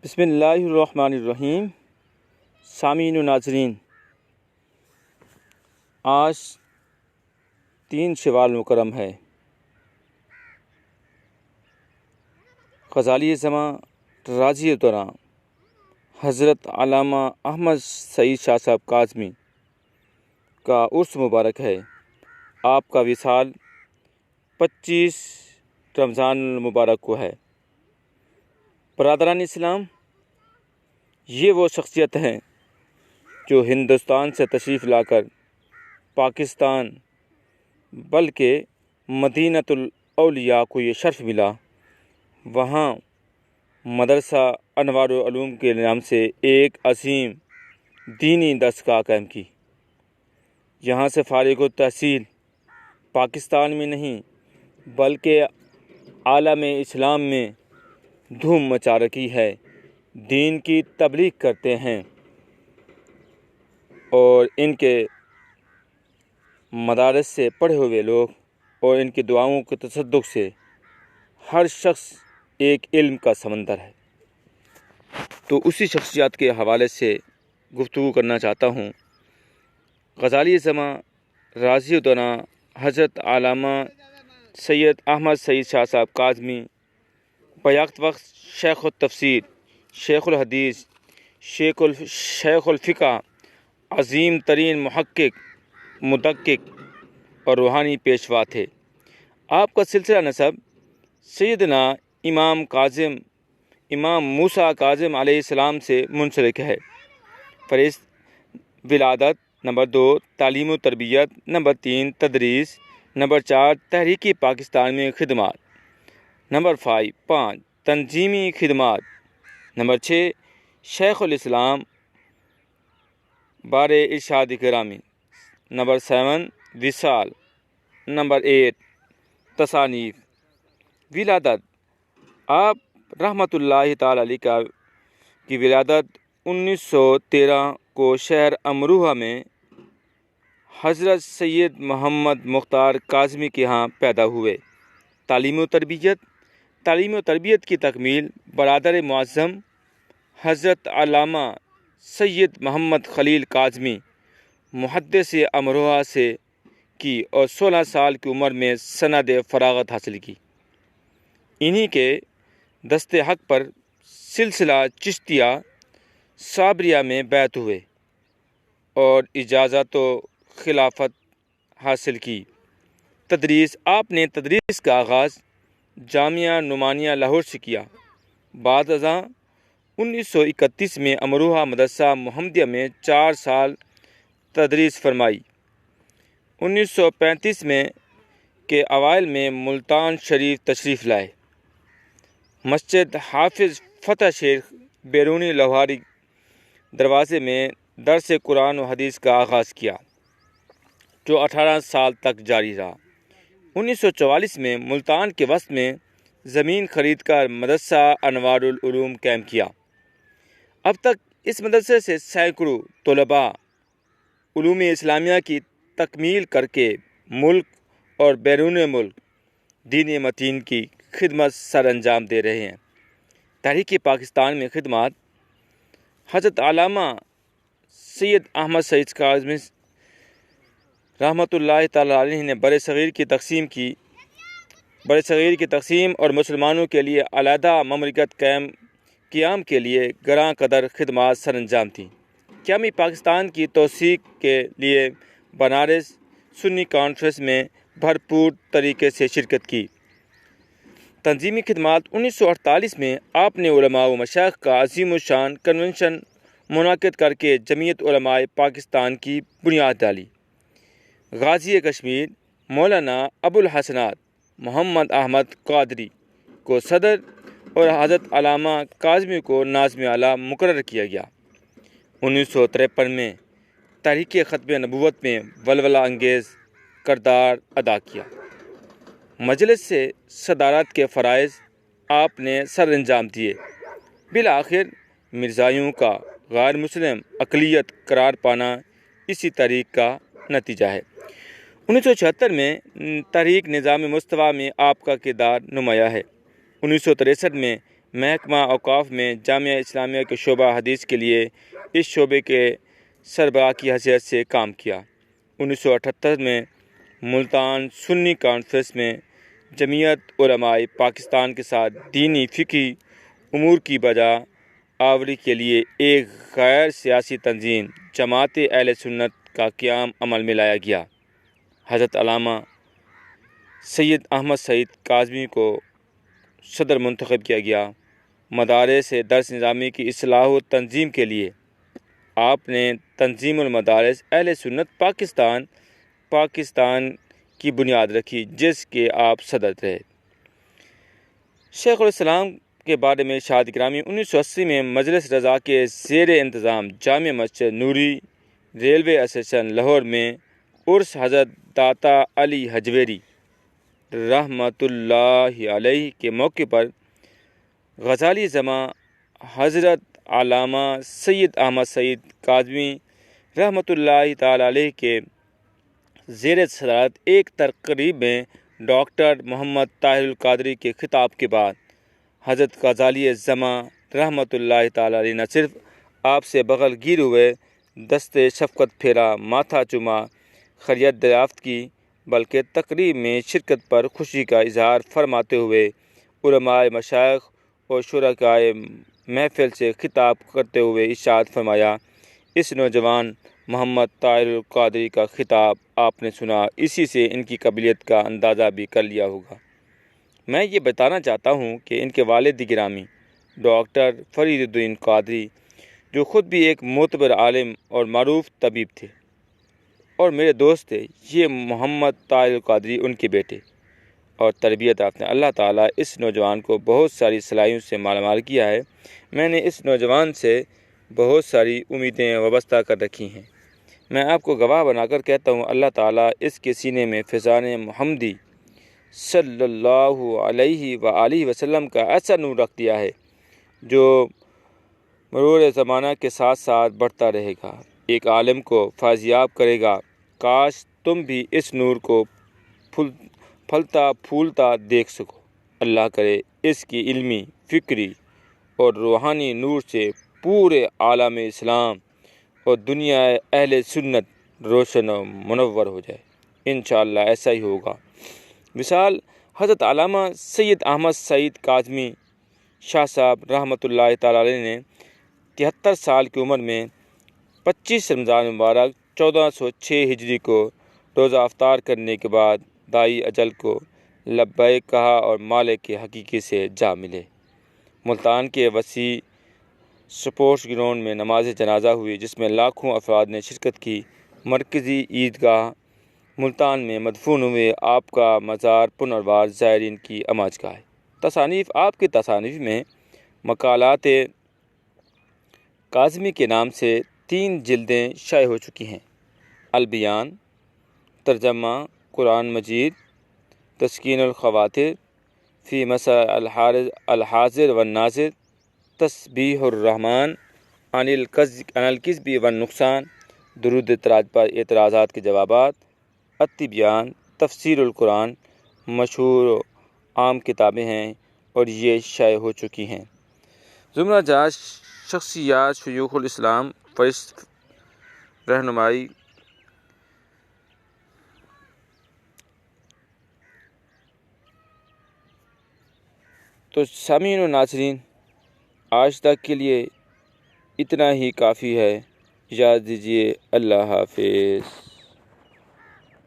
بسم اللہ الرحمن الرحیم۔ سامعین و ناظرین، آج 3 شوال مکرم ہے۔ غزالی زماں راضی الدوران حضرت علامہ احمد سعید شاہ صاحب کاظمی کا عرس مبارک ہے۔ آپ کا وصال 25 رمضان المبارک کو ہے۔ برادران اسلام، یہ وہ شخصیت ہیں جو ہندوستان سے تشریف لا کر پاکستان بلکہ مدینۃ الاولیاء کو یہ شرف ملا، وہاں مدرسہ انوار العلوم کے نام سے ایک عظیم دینی دستگاہ قائم کی۔ یہاں سے فارغ التحصیل پاکستان میں نہیں بلکہ عالم اسلام میں دھوم مچا رکھی ہے، دین کی تبلیغ کرتے ہیں، اور ان کے مدارس سے پڑھے ہوئے لوگ اور ان کی دعاؤں کے تصدق سے ہر شخص ایک علم کا سمندر ہے۔ تو اسی شخصیات کے حوالے سے گفتگو کرنا چاہتا ہوں۔ غزالی زماں راضی الدوران حضرت علامہ سید احمد سعید شاہ صاحب کاظمی بیاقت وقت شیخ التفسیر، شیخ الحدیث، شیخ الفقہ، عظیم ترین محقق، مدقق اور روحانی پیشوا تھے۔ آپ کا سلسلہ نسب سیدنا امام موسیٰ کاظم علیہ السلام سے منسلک ہے۔ ولادت، نمبر 2 تعلیم و تربیت، نمبر 3 تدریس، نمبر 4 تحریک پاکستان میں خدمات، نمبر 5 تنظیمی خدمات، نمبر 6 شیخ الاسلام بار ارشاد گرامی، نمبر 7 وصال، نمبر 8 تصانیف۔ ولادت، آپ رحمۃ اللہ تعالی علیہ کی ولادت 1913 کو شہر امروہہ میں حضرت سید محمد مختار کاظمی کے ہاں پیدا ہوئے۔ تعلیم و تربیت کی تکمیل برادر معظم حضرت علامہ سید محمد خلیل کاظمی محدث امروہہ سے کی اور 16 سال کی عمر میں سند فراغت حاصل کی۔ انہی کے دست حق پر سلسلہ چشتیہ صابریہ میں بیعت ہوئے اور اجازت و خلافت حاصل کی۔ تدریس، آپ نے تدریس کا آغاز جامعہ نعمانیہ لاہور سے کیا۔ بعد ازاں 1931 میں امروہہ مدرسہ محمدیہ میں 4 سال تدریس فرمائی۔ 1935 میں کے اوائل میں ملتان شریف تشریف لائے۔ مسجد حافظ فتح شیخ بیرونی لوہاری دروازے میں درس قرآن و حدیث کا آغاز کیا، جو 18 سال تک جاری رہا۔ 1944 میں ملتان کے وسط میں زمین خرید کر مدرسہ انوار العلوم قائم کیا۔ اب تک اس مدرسے سے سینکڑوں طلباء علوم اسلامیہ کی تکمیل کر کے ملک اور بیرون ملک دین متین کی خدمت سر انجام دے رہے ہیں۔ تحریک پاکستان میں خدمات، حضرت علامہ سید احمد سعید کاظمی رحمۃ اللہ تعالی علیہ نے بر صغیر کی تقسیم اور مسلمانوں کے لیے علیحدہ مملکت قیام کے لیے گراں قدر خدمات سر انجام تھیں۔ قیامی پاکستان کی توثیق کے لیے بنارس سنی کانفرنس میں بھرپور طریقے سے شرکت کی۔ تنظیمی خدمات، 1948 میں آپ نے علماء و مشائخ کا عظیم الشان کنونشن منعقد کر کے جمعیت علماء پاکستان کی بنیاد ڈالی۔ غازی کشمیر مولانا ابو الحسنات محمد احمد قادری کو صدر اور حضرت علامہ کاظمی کو ناظم اعلیٰ مقرر کیا گیا۔ 1953 میں تحریک ختم نبوت میں ولولہ انگیز کردار ادا کیا۔ مجلس سے صدارت کے فرائض آپ نے سر انجام دیے۔ بالآخر مرزائیوں کا غیر مسلم اقلیت قرار پانا اسی تحریک کا نتیجہ ہے۔ 1976 میں تحریک نظام مصطفیٰ میں آپ کا کردار نمایاں ہے۔ 1963 میں محکمہ اوقاف میں جامعہ اسلامیہ کے شعبہ حدیث کے لیے اس شعبے کے سربراہ کی حیثیت سے کام کیا۔ 1978 میں ملتان سنی کانفرنس میں جمعیت علماء پاکستان کے ساتھ دینی فقہی امور کی بجا آوری کے لیے ایک غیر سیاسی تنظیم جماعت اہل سنت کا قیام عمل میں لایا گیا۔ حضرت علامہ سید احمد سعید کاظمی کو صدر منتخب کیا گیا۔ مدارس درس نظامی کی اصلاح و تنظیم کے لیے آپ نے تنظیم المدارس اہل سنت پاکستان کی بنیاد رکھی، جس کے آپ صدر رہے۔ شیخ الاسلام کے بارے میں ارشاد گرامی 1980 میں مجلس رضا کے زیر انتظام جامع مسجد نوری ریلوے اسٹیشن لاہور میں عرس حضرت داتا علی حجویری رحمۃ اللہ علیہ کے موقع پر غزالی زماں حضرت علامہ سید احمد سعید کاظمی رحمۃ اللہ تعالی علیہ کے زیر صدارت ایک تقریب میں ڈاکٹر محمد طاہر القادری کے خطاب کے بعد حضرت غزالی زماں رحمۃ اللہ تعالی علیہ نہ صرف آپ سے بغل گیر ہوئے، دست شفقت پھیرا، ماتھا چوما، خیریت دریافت کی، بلکہ تقریب میں شرکت پر خوشی کا اظہار فرماتے ہوئے علماء مشائخ اور شرکائے محفل سے خطاب کرتے ہوئے ارشاد فرمایا، اس نوجوان محمد طاہر القادری کا خطاب آپ نے سنا، اسی سے ان کی قابلیت کا اندازہ بھی کر لیا ہوگا۔ میں یہ بتانا چاہتا ہوں کہ ان کے والد گرامی ڈاکٹر فرید الدین قادری، جو خود بھی ایک معتبر عالم اور معروف طبیب تھے اور میرے دوست تھے، یہ محمد طاہر القادری ان کے بیٹے اور تربیت یافتہ۔ اللہ تعالیٰ اس نوجوان کو بہت ساری صلاحیتوں سے مالا مال کیا ہے۔ میں نے اس نوجوان سے بہت ساری امیدیں وابستہ کر رکھی ہیں۔ میں آپ کو گواہ بنا کر کہتا ہوں، اللہ تعالیٰ اس کے سینے میں فیضان محمدی صلی اللہ علیہ وآلہ وسلم کا ایسا نور رکھ دیا ہے جو مرور زمانہ کے ساتھ ساتھ بڑھتا رہے گا، ایک عالم کو فیضیاب کرے گا۔ کاش تم بھی اس نور کو پھلتا پھولتا دیکھ سکو۔ اللہ کرے اس کی علمی، فکری اور روحانی نور سے پورے عالم اسلام اور دنیا اہل سنت روشن و منور ہو جائے۔ انشاءاللہ ایسا ہی ہوگا۔ مثال حضرت علامہ سید احمد سعید کاظمی شاہ صاحب رحمۃ اللہ تعالی علیہ نے 73 سال کی عمر میں 25 رمضان مبارک 1406 ہجری کو روزہ افطار کرنے کے بعد دائی اجل کو لبیک کہا اور مالک کے حقیقی سے جا ملے۔ ملتان کے وسیع سپورٹس گراؤنڈ میں نماز جنازہ ہوئی، جس میں لاکھوں افراد نے شرکت کی۔ مرکزی عیدگاہ ملتان میں مدفون ہوئے آپ کا مزار پنروار زائرین کی اماجگاہ ہے۔ تصانیف آپ کی تصانیف میں مقالات کاظمی کے نام سے 3 جلدیں شائع ہو چکی ہیں: البیان، ترجمہ قرآن مجید، تسکین الخواطر فی مسائل الحاضر والناظر، تسبیح الرحمن عن الکذب والنقصان، درود تراج پر اعتراضات کے جوابات، التبیان، تفسیر القرآن، مشہور و عام کتابیں ہیں اور یہ شائع ہو چکی ہیں۔ زمرہ جات شخصیات شیوخ الاسلام فرشت رہنمائی تو سامعین و ناظرین، آج تک کے لیے اتنا ہی کافی ہے۔ اجازت دیجیے، اللہ حافظ۔